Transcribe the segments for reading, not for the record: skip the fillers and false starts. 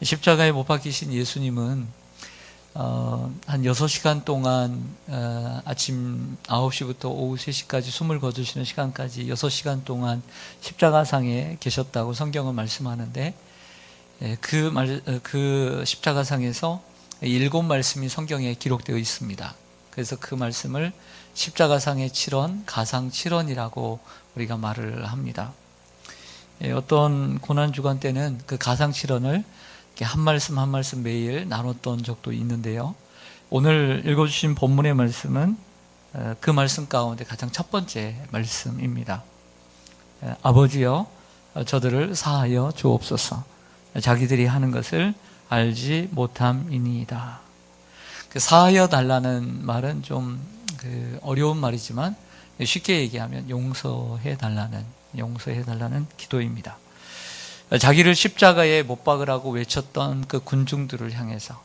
십자가에 못 박히신 예수님은 한 6시간 동안 아침 9시부터 오후 3시까지 숨을 거두시는 시간까지 6시간 동안 십자가상에 계셨다고 성경은 말씀하는데, 그 십자가상에서 7말씀이 성경에 기록되어 있습니다. 그래서 그 말씀을 십자가상의 7원, 가상 7원이라고 우리가 말을 합니다. 어떤 고난주간 때는 그 가상 7원을 한 말씀 한 말씀 매일 나눴던 적도 있는데요. 오늘 읽어주신 본문의 말씀은 그 말씀 가운데 가장 첫 번째 말씀입니다. 아버지여, 저들을 사하여 주옵소서. 자기들이 하는 것을 알지 못함이니이다. 사하여 달라는 말은 좀 어려운 말이지만 쉽게 얘기하면 용서해 달라는 기도입니다. 자기를 십자가에 못 박으라고 외쳤던 그 군중들을 향해서,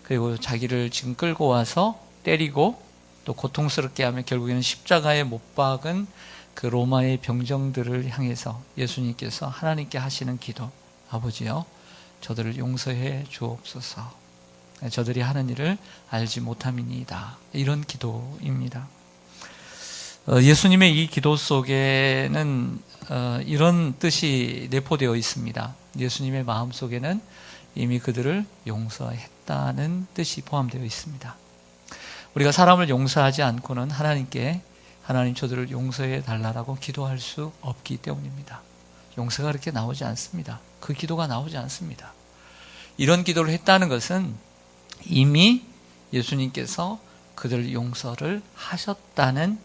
그리고 자기를 지금 끌고 와서 때리고 또 고통스럽게 하며 결국에는 십자가에 못 박은 그 로마의 병정들을 향해서 예수님께서 하나님께 하시는 기도, 아버지여, 저들을 용서해 주옵소서. 저들이 하는 일을 알지 못함이니이다. 이런 기도입니다. 예수님의 이 기도 속에는 이런 뜻이 내포되어 있습니다. 예수님의 마음 속에는 이미 그들을 용서했다는 뜻이 포함되어 있습니다. 우리가 사람을 용서하지 않고는 하나님께 하나님 저들을 용서해 달라고 기도할 수 없기 때문입니다. 용서가 그렇게 나오지 않습니다. 그 기도가 나오지 않습니다. 이런 기도를 했다는 것은 이미 예수님께서 그들을 용서를 하셨다는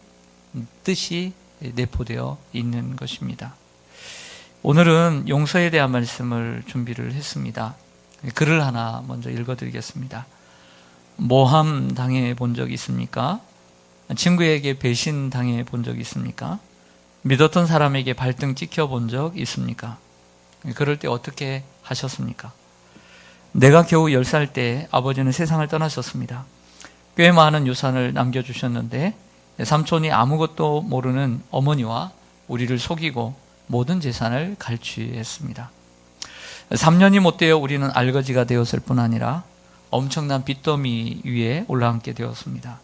뜻이 내포되어 있는 것입니다. 오늘은 용서에 대한 말씀을 준비를 했습니다. 글을 하나 먼저 읽어드리겠습니다. 모함 당해 본 적 있습니까? 친구에게 배신 당해 본 적 있습니까? 믿었던 사람에게 발등 찍혀 본 적 있습니까? 그럴 때 어떻게 하셨습니까? 내가 겨우 10살 때 아버지는 세상을 떠나셨습니다. 꽤 많은 유산을 남겨주셨는데 삼촌이 아무것도 모르는 어머니와 우리를 속이고 모든 재산을 갈취했습니다. 3년이 못 되어 우리는 알거지가 되었을 뿐 아니라 엄청난 빚더미 위에 올라앉게 되었습니다.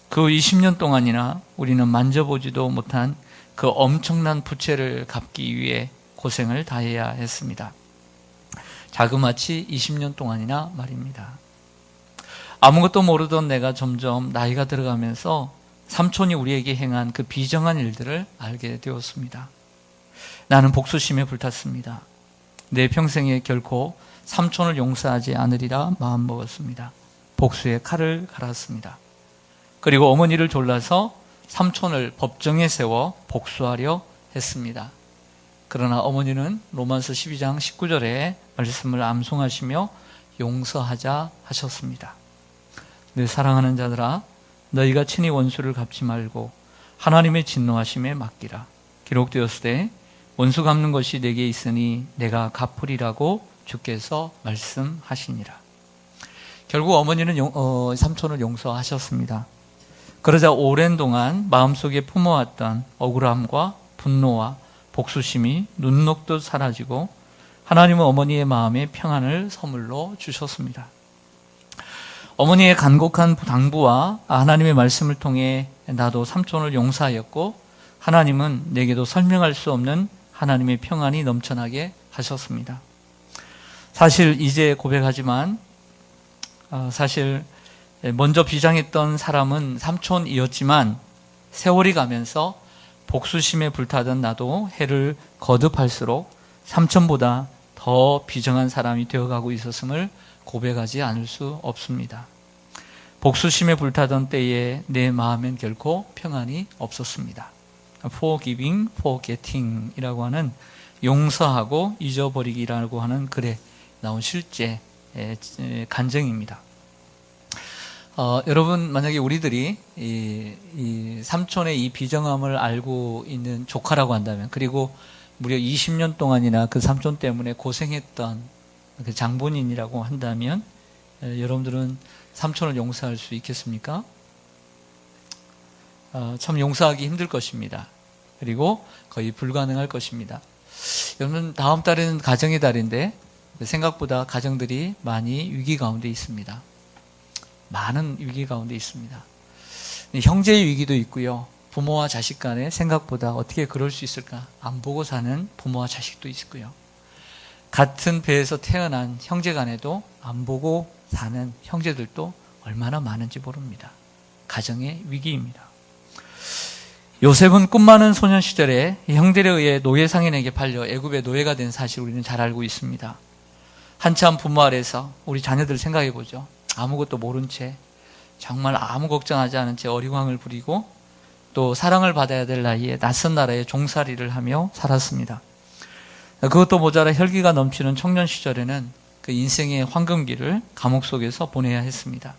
그 20년 동안이나 우리는 만져보지도 못한 그 엄청난 부채를 갚기 위해 고생을 다해야 했습니다. 자그마치 20년 동안이나 말입니다. 아무것도 모르던 내가 점점 나이가 들어가면서 삼촌이 우리에게 행한 그 비정한 일들을 알게 되었습니다. 나는 복수심에 불탔습니다. 내 평생에 결코 삼촌을 용서하지 않으리라 마음먹었습니다. 복수의 칼을 갈았습니다. 그리고 어머니를 졸라서 삼촌을 법정에 세워 복수하려 했습니다. 그러나 어머니는 로마서 12장 19절에 말씀을 암송하시며 용서하자 하셨습니다. 내 사랑하는 자들아, 너희가 친히 원수를 갚지 말고 하나님의 진노하심에 맡기라. 기록되었을 때 원수 갚는 것이 내게 있으니 내가 갚으리라고 주께서 말씀하시니라. 결국 어머니는 삼촌을 용서하셨습니다. 그러자 오랜 동안 마음속에 품어왔던 억울함과 분노와 복수심이 눈 녹듯 사라지고 하나님은 어머니의 마음에 평안을 선물로 주셨습니다. 어머니의 간곡한 당부와 하나님의 말씀을 통해 나도 삼촌을 용서하였고 하나님은 내게도 설명할 수 없는 하나님의 평안이 넘쳐나게 하셨습니다. 사실 이제 고백하지만 사실 먼저 비장했던 사람은 삼촌이었지만 세월이 가면서 복수심에 불타던 나도 해를 거듭할수록 삼촌보다 더 비정한 사람이 되어가고 있었음을 고백하지 않을 수 없습니다. 복수심에 불타던 때에 내 마음엔 결코 평안이 없었습니다. Forgiving, forgetting 이라고 하는 용서하고 잊어버리기라고 하는 글에 나온 실제 간증입니다. 여러분, 만약에 우리들이 이 삼촌의 이 비정함을 알고 있는 조카라고 한다면, 그리고 무려 20년 동안이나 그 삼촌 때문에 고생했던 그 장본인이라고 한다면, 여러분들은 삼촌을 용서할 수 있겠습니까? 참 용서하기 힘들 것입니다. 그리고 거의 불가능할 것입니다. 여러분, 다음 달에는 가정의 달인데 생각보다 가정들이 많이 위기 가운데 있습니다. 많은 위기 가운데 있습니다. 형제의 위기도 있고요. 부모와 자식 간에 생각보다 어떻게 그럴 수 있을까? 안 보고 사는 부모와 자식도 있고요. 같은 배에서 태어난 형제 간에도 안 보고 사는 형제들도 얼마나 많은지 모릅니다. 가정의 위기입니다. 요셉은 꿈 많은 소년 시절에 형들에 의해 노예 상인에게 팔려 애굽의 노예가 된 사실을 우리는 잘 알고 있습니다. 한참 부모 아래서 우리 자녀들 생각해 보죠. 아무것도 모른 채 정말 아무 걱정하지 않은 채 어리광을 부리고 또 사랑을 받아야 될 나이에 낯선 나라에 종살이를 하며 살았습니다. 그것도 모자라 혈기가 넘치는 청년 시절에는 그 인생의 황금기를 감옥 속에서 보내야 했습니다.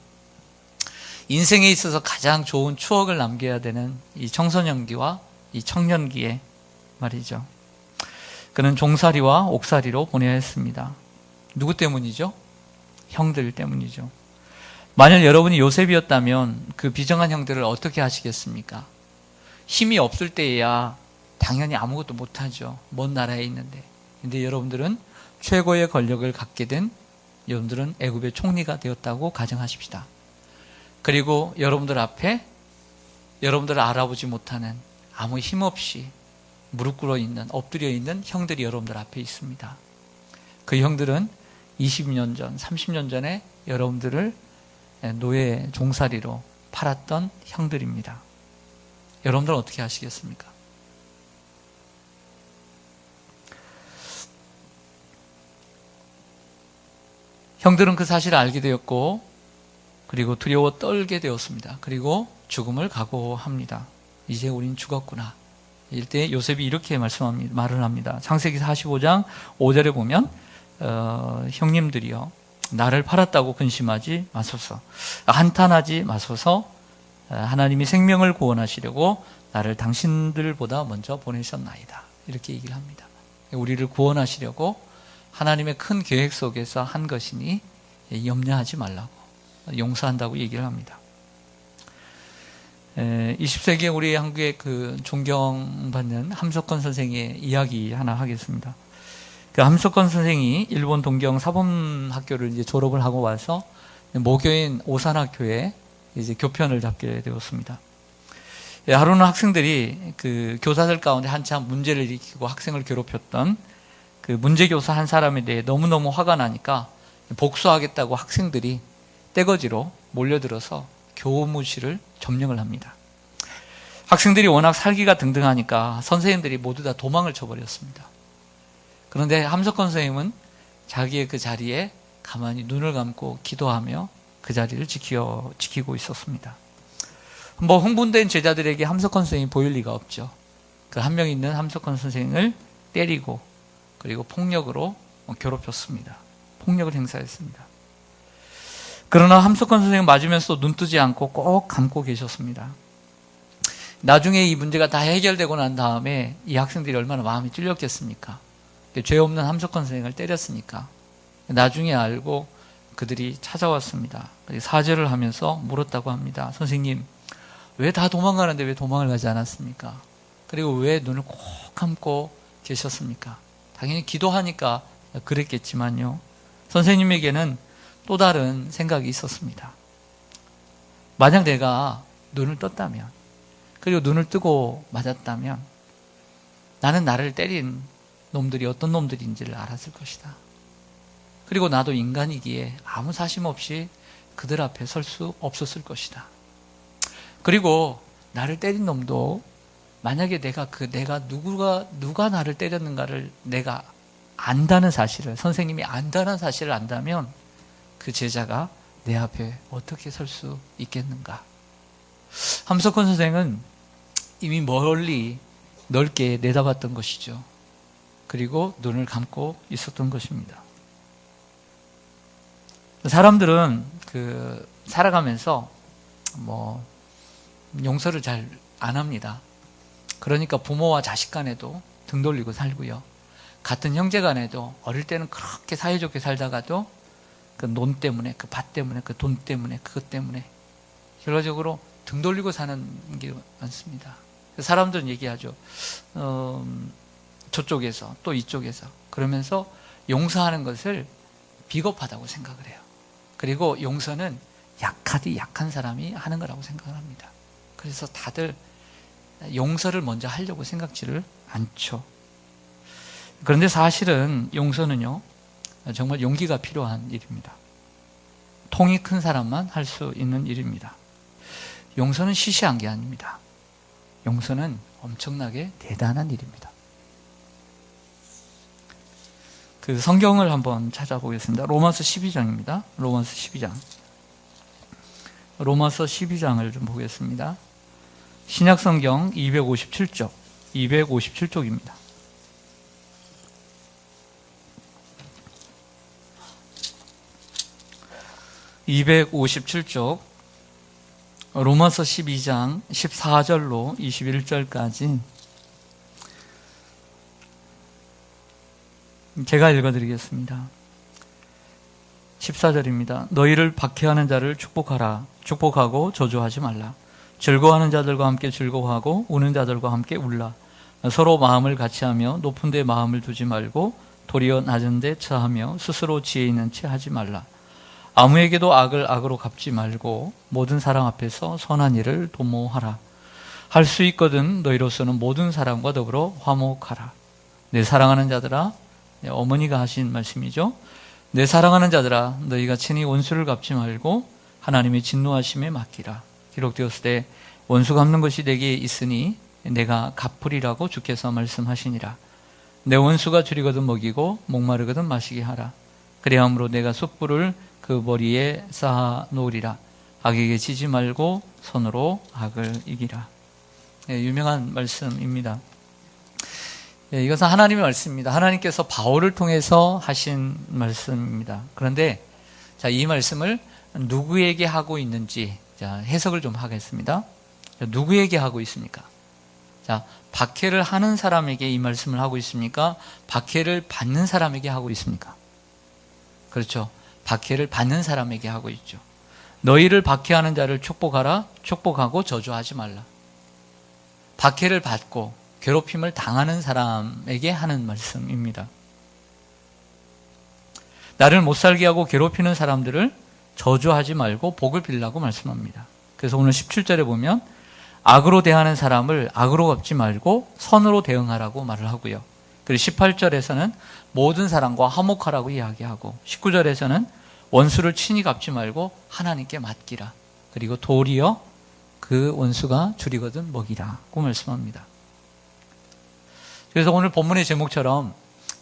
인생에 있어서 가장 좋은 추억을 남겨야 되는 이 청소년기와 이 청년기에 말이죠. 그는 종살이와 옥살이로 보내야 했습니다. 누구 때문이죠? 형들 때문이죠. 만약 여러분이 요셉이었다면 그 비정한 형들을 어떻게 하시겠습니까? 힘이 없을 때에야 당연히 아무것도 못하죠. 먼 나라에 있는데. 근데 여러분들은 최고의 권력을 갖게 된 여러분들은 애굽의 총리가 되었다고 가정하십시다. 그리고 여러분들 앞에 여러분들을 알아보지 못하는 아무 힘없이 무릎 꿇어 있는, 엎드려 있는 형들이 여러분들 앞에 있습니다. 그 형들은 20년 전, 30년 전에 여러분들을 노예 종살이로 팔았던 형들입니다. 여러분들은 어떻게 하시겠습니까? 형들은 그 사실을 알게 되었고 그리고 두려워 떨게 되었습니다. 그리고 죽음을 각오합니다. 이제 우린 죽었구나. 이때 요셉이 이렇게 말을 합니다. 창세기 45장 5절에 보면 형님들이여 나를 팔았다고 근심하지 마소서. 한탄하지 마소서. 하나님이 생명을 구원하시려고 나를 당신들보다 먼저 보내셨나이다. 이렇게 얘기를 합니다. 우리를 구원하시려고 하나님의 큰 계획 속에서 한 것이니 염려하지 말라고, 용서한다고 얘기를 합니다. 20세기에 우리 한국의 그 존경받는 함석헌 선생의 이야기 하나 하겠습니다. 그 함석헌 선생이 일본 동경 사범학교를 이제 졸업을 하고 와서 모교인 오산학교에 이제 교편을 잡게 되었습니다. 하루는 학생들이 그 교사들 가운데 한참 문제를 일으키고 학생을 괴롭혔던 그 문제교사 한 사람에 대해 너무너무 화가 나니까 복수하겠다고 학생들이 떼거지로 몰려들어서 교무실을 점령을 합니다. 학생들이 워낙 살기가 등등하니까 선생님들이 모두 다 도망을 쳐버렸습니다. 그런데 함석헌 선생님은 자기의 그 자리에 가만히 눈을 감고 기도하며 그 자리를 지키고 있었습니다. 뭐 흥분된 제자들에게 함석헌 선생님이 보일 리가 없죠. 그 한 명 있는 함석헌 선생을 때리고 그리고 폭력으로 괴롭혔습니다. 폭력을 행사했습니다. 그러나 함석헌 선생은 맞으면서 눈 뜨지 않고 꼭 감고 계셨습니다. 나중에 이 문제가 다 해결되고 난 다음에 이 학생들이 얼마나 마음이 찔렸겠습니까? 죄 없는 함석헌 선생을 때렸으니까. 나중에 알고 그들이 찾아왔습니다. 사죄를 하면서 물었다고 합니다. 선생님, 왜 다 도망가는데 왜 도망을 가지 않았습니까? 그리고 왜 눈을 꼭 감고 계셨습니까? 당연히 기도하니까 그랬겠지만요. 선생님에게는 또 다른 생각이 있었습니다. 만약 내가 눈을 떴다면, 그리고 눈을 뜨고 맞았다면 나는 나를 때린 놈들이 어떤 놈들인지를 알았을 것이다. 그리고 나도 인간이기에 아무 사심 없이 그들 앞에 설 수 없었을 것이다. 그리고 나를 때린 놈도 만약에 내가 누가 나를 때렸는가를 내가 안다는 사실을, 선생님이 안다는 사실을 안다면 그 제자가 내 앞에 어떻게 설 수 있겠는가? 함석헌 선생은 이미 멀리 넓게 내다봤던 것이죠. 그리고 눈을 감고 있었던 것입니다. 사람들은 살아가면서 용서를 잘 안 합니다. 그러니까 부모와 자식 간에도 등 돌리고 살고요. 같은 형제 간에도 어릴 때는 그렇게 사이좋게 살다가도 그 논 때문에, 그 밭 때문에, 그 돈 때문에, 그것 때문에 결과적으로 등 돌리고 사는 게 많습니다. 사람들은 얘기하죠. 저쪽에서 또 이쪽에서. 그러면서 용서하는 것을 비겁하다고 생각을 해요. 그리고 용서는 약한 사람이 하는 거라고 생각을 합니다. 그래서 다들 용서를 먼저 하려고 생각지를 않죠. 그런데 사실은 용서는요, 정말 용기가 필요한 일입니다. 통이 큰 사람만 할 수 있는 일입니다. 용서는 시시한 게 아닙니다. 용서는 엄청나게 대단한 일입니다. 그 성경을 한번 찾아보겠습니다. 로마서 12장입니다. 로마서 12장. 로마서 12장을 좀 보겠습니다. 신약성경 257쪽. 257쪽입니다. (257쪽) 로마서 12장 14절로 21절까지 제가 읽어드리겠습니다. 14절입니다. 너희를 박해하는 자를 축복하라. 축복하고 저주하지 말라. 즐거워하는 자들과 함께 즐거워하고 우는 자들과 함께 울라. 서로 마음을 같이하며 높은 데 마음을 두지 말고 도리어 낮은 데 처하며 스스로 지혜 있는 채 하지 말라. 아무에게도 악을 악으로 갚지 말고 모든 사람 앞에서 선한 일을 도모하라. 할 수 있거든 너희로서는 모든 사람과 더불어 화목하라. 내 사랑하는 자들아, 어머니가 하신 말씀이죠. 내 사랑하는 자들아, 너희가 친히 원수를 갚지 말고 하나님의 진노하심에 맡기라. 기록되었을 때 원수 갚는 것이 내게 있으니 내가 갚으리라고 주께서 말씀하시니라. 내 원수가 줄이거든 먹이고 목마르거든 마시게 하라. 그리함으로 내가 숯불을 그 머리에 쌓아 놓으리라. 악에게 지지 말고 손으로 악을 이기라. 유명한 말씀입니다. 이것은 하나님의 말씀입니다. 하나님께서 바울을 통해서 하신 말씀입니다. 그런데 이 말씀을 누구에게 하고 있는지 해석을 좀 하겠습니다. 누구에게 하고 있습니까? 박해를 하는 사람에게 이 말씀을 하고 있습니까? 박해를 받는 사람에게 하고 있습니까? 그렇죠. 박해를 받는 사람에게 하고 있죠. 너희를 박해하는 자를 축복하라. 축복하고 저주하지 말라. 박해를 받고 괴롭힘을 당하는 사람에게 하는 말씀입니다. 나를 못 살게 하고 괴롭히는 사람들을 저주하지 말고 복을 빌라고 말씀합니다. 그래서 오늘 17절에 보면 악으로 대하는 사람을 악으로 갚지 말고 선으로 대응하라고 말을 하고요. 그리고 18절에서는 모든 사람과 화목하라고 이야기하고 19절에서는 원수를 친히 갚지 말고 하나님께 맡기라. 그리고 도리어 그 원수가 줄이거든 먹이라고 말씀합니다. 그래서 오늘 본문의 제목처럼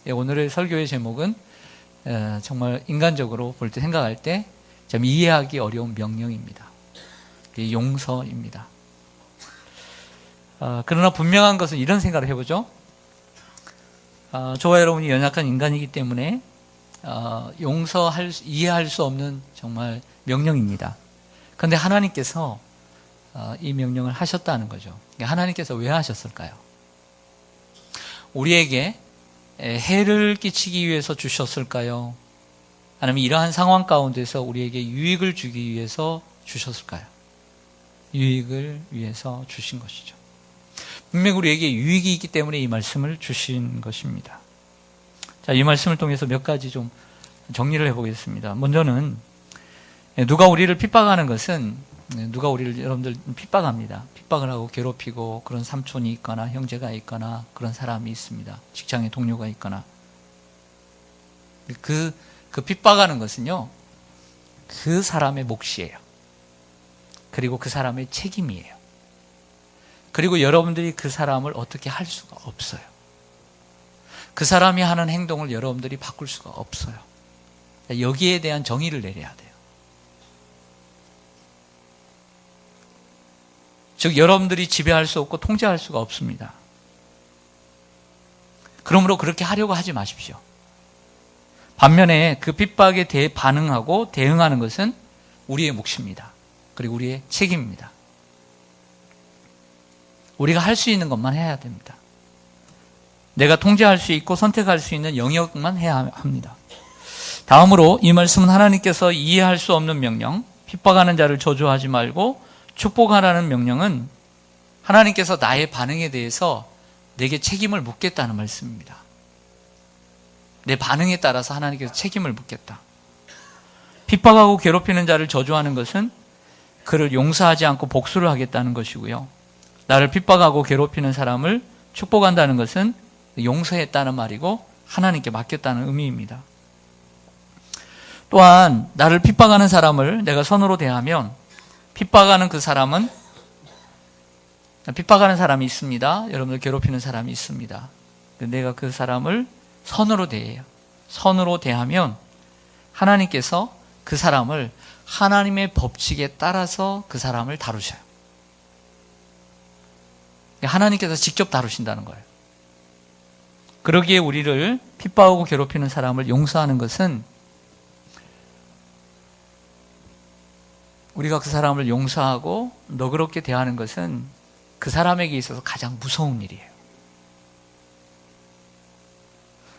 오늘의 설교의 제목은 정말 인간적으로 볼 때 생각할 때 좀 이해하기 어려운 명령입니다. 용서입니다. 그러나 분명한 것은 이런 생각을 해보죠. 저와 여러분이 연약한 인간이기 때문에 이해할 수 없는 정말 명령입니다. 그런데 하나님께서 이 명령을 하셨다는 거죠. 하나님께서 왜 하셨을까요? 우리에게 해를 끼치기 위해서 주셨을까요? 아니면 이러한 상황 가운데서 우리에게 유익을 주기 위해서 주셨을까요? 유익을 위해서 주신 것이죠. 분명히 우리에게 유익이 있기 때문에 이 말씀을 주신 것입니다. 이 말씀을 통해서 몇 가지 좀 정리를 해보겠습니다. 먼저는 누가 우리를 핍박하는 것은 누가 우리를 여러분들 핍박합니다. 핍박을 하고 괴롭히고 그런 삼촌이 있거나 형제가 있거나 그런 사람이 있습니다. 직장에 동료가 있거나 그 핍박하는 것은요, 그 사람의 몫이에요. 그리고 그 사람의 책임이에요. 그리고 여러분들이 그 사람을 어떻게 할 수가 없어요. 그 사람이 하는 행동을 여러분들이 바꿀 수가 없어요. 여기에 대한 정의를 내려야 돼요. 즉 여러분들이 지배할 수 없고 통제할 수가 없습니다. 그러므로 그렇게 하려고 하지 마십시오. 반면에 그 핍박에 대해 반응하고 대응하는 것은 우리의 몫입니다. 그리고 우리의 책임입니다. 우리가 할 수 있는 것만 해야 됩니다. 내가 통제할 수 있고 선택할 수 있는 영역만 해야 합니다. 다음으로 이 말씀은 하나님께서 이해할 수 없는 명령, 핍박하는 자를 저주하지 말고 축복하라는 명령은 하나님께서 나의 반응에 대해서 내게 책임을 묻겠다는 말씀입니다. 내 반응에 따라서 하나님께서 책임을 묻겠다. 핍박하고 괴롭히는 자를 저주하는 것은 그를 용서하지 않고 복수를 하겠다는 것이고요. 나를 핍박하고 괴롭히는 사람을 축복한다는 것은 용서했다는 말이고 하나님께 맡겼다는 의미입니다. 또한 나를 핍박하는 사람을 내가 선으로 대하면 핍박하는 사람이 있습니다. 여러분들 괴롭히는 사람이 있습니다. 내가 그 사람을 선으로 대해요. 선으로 대하면 하나님께서 그 사람을 하나님의 법칙에 따라서 그 사람을 다루셔요. 하나님께서 직접 다루신다는 거예요. 그러기에 우리를 핍박하고 괴롭히는 사람을 용서하는 것은 우리가 그 사람을 용서하고 너그럽게 대하는 것은 그 사람에게 있어서 가장 무서운 일이에요.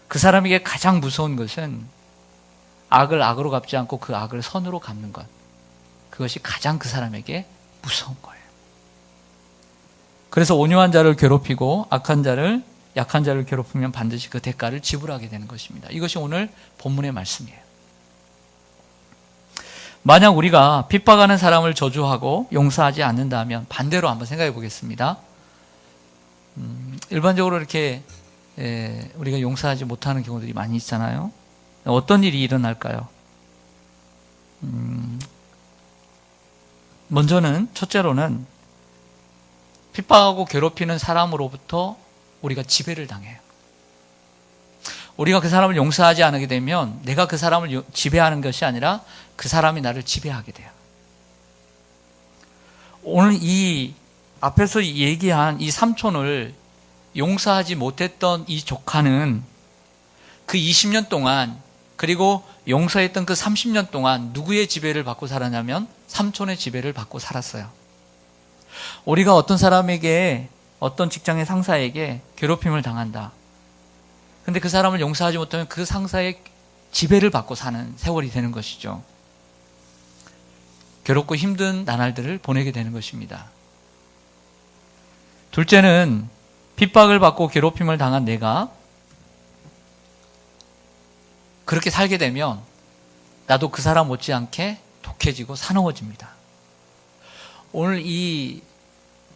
그 사람에게 가장 무서운 것은 악을 악으로 갚지 않고 그 악을 선으로 갚는 것. 그것이 가장 그 사람에게 무서운 거예요. 그래서 온유한 자를 괴롭히고 약한 자를 괴롭히면 반드시 그 대가를 지불하게 되는 것입니다. 이것이 오늘 본문의 말씀이에요. 만약 우리가 핍박하는 사람을 저주하고 용서하지 않는다면 반대로 한번 생각해 보겠습니다. 일반적으로 이렇게 우리가 용서하지 못하는 경우들이 많이 있잖아요. 어떤 일이 일어날까요? 첫째로는 핍박하고 괴롭히는 사람으로부터 우리가 지배를 당해요. 우리가 그 사람을 용서하지 않게 되면 내가 그 사람을 지배하는 것이 아니라 그 사람이 나를 지배하게 돼요. 오늘 이 앞에서 얘기한 이 삼촌을 용서하지 못했던 이 조카는 그 20년 동안 그리고 용서했던 그 30년 동안 누구의 지배를 받고 살았냐면 삼촌의 지배를 받고 살았어요. 우리가 어떤 사람에게 어떤 직장의 상사에게 괴롭힘을 당한다. 근데 그 사람을 용서하지 못하면 그 상사의 지배를 받고 사는 세월이 되는 것이죠. 괴롭고 힘든 나날들을 보내게 되는 것입니다. 둘째는 핍박을 받고 괴롭힘을 당한 내가 그렇게 살게 되면 나도 그 사람 못지않게 독해지고 사나워집니다. 오늘 이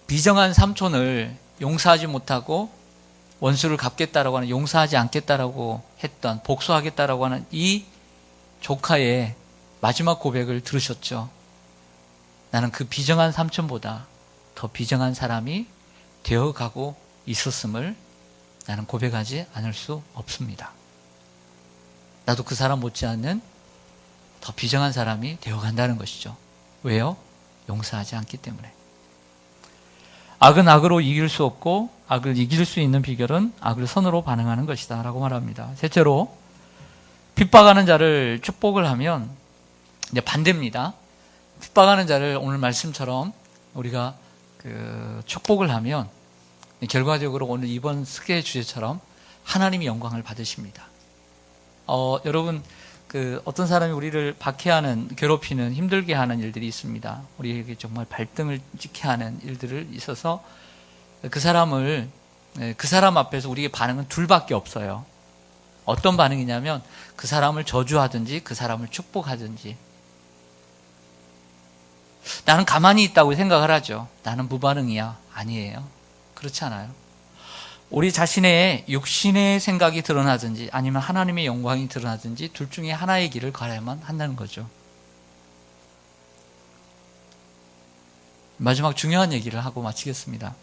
비정한 삼촌을 용서하지 못하고 원수를 갚겠다라고 하는 용서하지 않겠다라고 했던 복수하겠다라고 하는 이 조카의 마지막 고백을 들으셨죠? 나는 그 비정한 삼촌보다 더 비정한 사람이 되어가고 있었음을 나는 고백하지 않을 수 없습니다. 나도 그 사람 못지않는 더 비정한 사람이 되어간다는 것이죠. 왜요? 용서하지 않기 때문에. 악은 악으로 이길 수 없고 악을 이길 수 있는 비결은 악을 선으로 반응하는 것이다 라고 말합니다. 셋째로 핍박하는 자를 축복을 하면 이제 반대입니다. 핍박하는 자를 오늘 말씀처럼 우리가 축복을 하면 결과적으로 오늘 이번 스케일 주제처럼 하나님이 영광을 받으십니다. 여러분 어떤 사람이 우리를 박해하는, 괴롭히는, 힘들게 하는 일들이 있습니다. 우리에게 정말 발등을 찍게 하는 일들을 있어서 그 사람 앞에서 우리의 반응은 둘밖에 없어요. 어떤 반응이냐면 그 사람을 저주하든지 그 사람을 축복하든지. 나는 가만히 있다고 생각을 하죠. 나는 무반응이야. 아니에요. 그렇지 않아요. 우리 자신의 육신의 생각이 드러나든지 아니면 하나님의 영광이 드러나든지 둘 중에 하나의 길을 가야만 한다는 거죠. 마지막 중요한 얘기를 하고 마치겠습니다.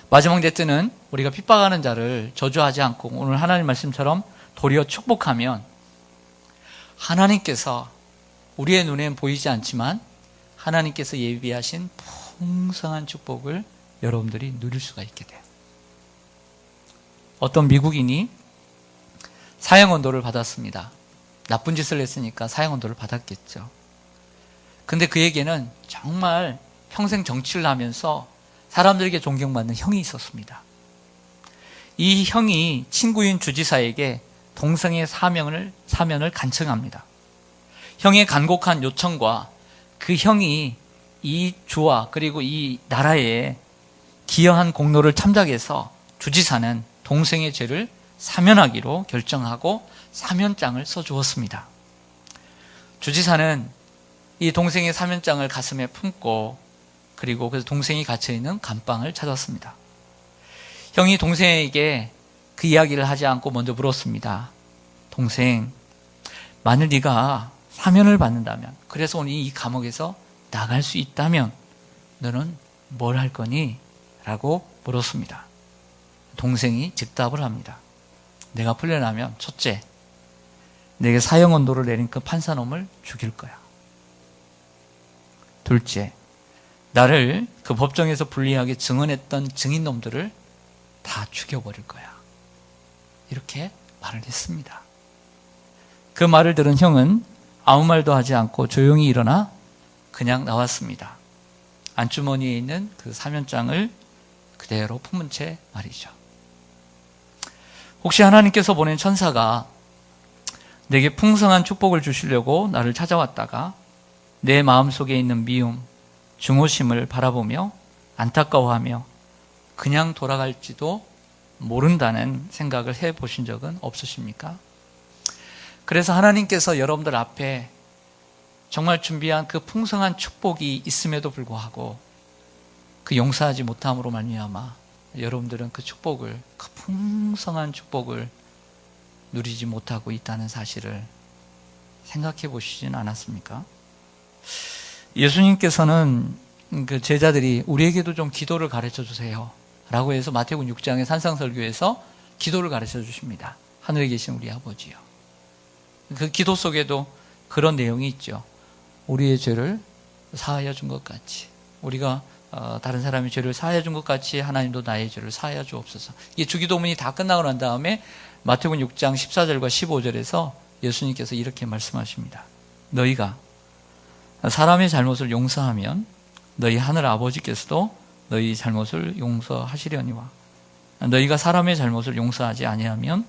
마지막 넷째는 우리가 핍박하는 자를 저주하지 않고 오늘 하나님 말씀처럼 도리어 축복하면 하나님께서 우리의 눈엔 보이지 않지만 하나님께서 예비하신 풍성한 축복을 여러분들이 누릴 수가 있게 돼요. 어떤 미국인이 사형언도를 받았습니다. 나쁜 짓을 했으니까 사형언도를 받았겠죠. 근데 그에게는 정말 평생 정치를 하면서 사람들에게 존경받는 형이 있었습니다. 이 형이 친구인 주지사에게 동생의 사면을 간청합니다. 형의 간곡한 요청과 그 형이 이 주와 그리고 이 나라에 기여한 공로를 참작해서 주지사는 동생의 죄를 사면하기로 결정하고 사면장을 써주었습니다. 주지사는 이 동생의 사면장을 가슴에 품고 그리고 그래서 동생이 갇혀있는 감방을 찾았습니다. 형이 동생에게 그 이야기를 하지 않고 먼저 물었습니다. 동생, 만일 네가 사면을 받는다면, 그래서 오늘 이 감옥에서 나갈 수 있다면 너는 뭘 할 거니? 라고 물었습니다. 동생이 즉답을 합니다. 내가 풀려나면 첫째, 내게 사형 언도를 내린 그 판사놈을 죽일 거야. 둘째, 나를 그 법정에서 불리하게 증언했던 증인놈들을 다 죽여버릴 거야. 이렇게 말을 했습니다. 그 말을 들은 형은 아무 말도 하지 않고 조용히 일어나 그냥 나왔습니다. 안주머니에 있는 그 사면장을 그대로 품은 채 말이죠. 혹시 하나님께서 보낸 천사가 내게 풍성한 축복을 주시려고 나를 찾아왔다가 내 마음속에 있는 미움, 중호심을 바라보며 안타까워하며 그냥 돌아갈지도 모른다는 생각을 해보신 적은 없으십니까? 그래서 하나님께서 여러분들 앞에 정말 준비한 그 풍성한 축복이 있음에도 불구하고 그 용서하지 못함으로 말미암아 여러분들은 그 축복을, 그 풍성한 축복을 누리지 못하고 있다는 사실을 생각해 보시진 않았습니까? 예수님께서는 그 제자들이 우리에게도 좀 기도를 가르쳐 주세요 라고 해서 마태복음 6장의 산상설교에서 기도를 가르쳐 주십니다. 하늘에 계신 우리 아버지요. 그 기도 속에도 그런 내용이 있죠. 우리의 죄를 사하여 준 것 같이, 우리가 다른 사람의 죄를 사하여 준 것 같이 하나님도 나의 죄를 사하여 주옵소서. 이 주기도문이 다 끝나고 난 다음에 마태복음 6장 14절과 15절에서 예수님께서 이렇게 말씀하십니다. 너희가 사람의 잘못을 용서하면 너희 하늘 아버지께서도 너희 잘못을 용서하시려니와 너희가 사람의 잘못을 용서하지 아니하면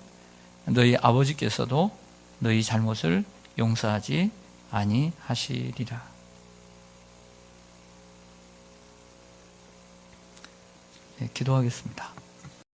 너희 아버지께서도 너희 잘못을 용서하지 아니하시리라. 네, 기도하겠습니다.